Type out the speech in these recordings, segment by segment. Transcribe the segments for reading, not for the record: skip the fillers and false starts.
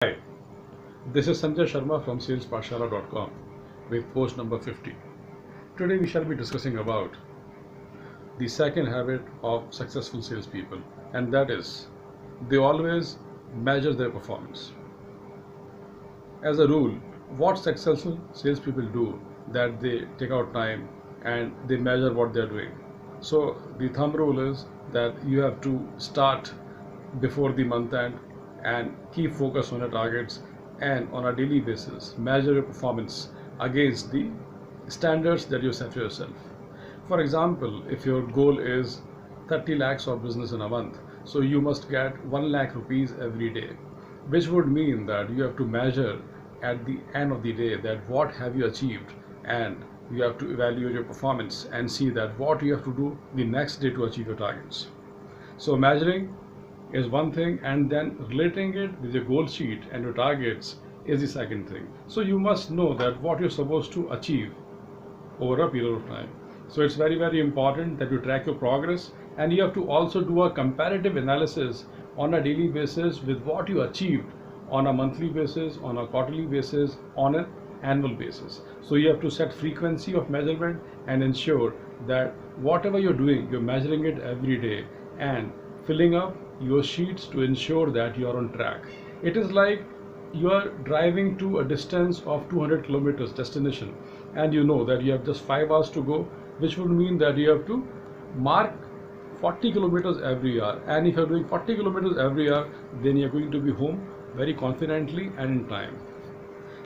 Hi, this is Sanjay Sharma from salespathshala.com with post number 50. Today we shall be discussing about the second habit of successful salespeople, and that is they always measure their performance. As a rule, what successful salespeople do that they take out time and they measure what they're doing. So the thumb rule is that you have to start before the month end and keep focus on your targets, and on a daily basis measure your performance against the standards that you set for yourself. For example, if your goal is 30 lakhs of business in a month, so you must get 1 lakh rupees every day, which would mean that you have to measure at the end of the day that what have you achieved, and you have to evaluate your performance and see that what you have to do the next day to achieve your targets. So measuring is one thing, and then relating it with your goal sheet and your targets is the second thing. So you must know that what you're supposed to achieve over a period of time. So it's very important that you track your progress, and you have to also do a comparative analysis on a daily basis with what you achieved on a monthly basis, on a quarterly basis, on an annual basis. So you have to set frequency of measurement and ensure that whatever you're doing, you're measuring it every day and filling up your sheets to ensure that you are on track. It is like you are driving to a distance of 200 kilometers destination, and you know that you have just 5 hours to go, which would mean that you have to mark 40 kilometers every hour. And if you're doing 40 kilometers every hour, then you're going to be home very confidently and in time.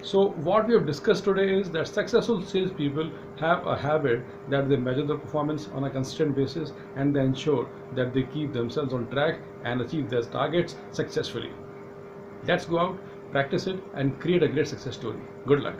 So what we have discussed today is that successful salespeople have a habit that they measure their performance on a consistent basis, and they ensure that they keep themselves on track and achieve their targets successfully. Let's go out, practice it, and create a great success story. Good luck.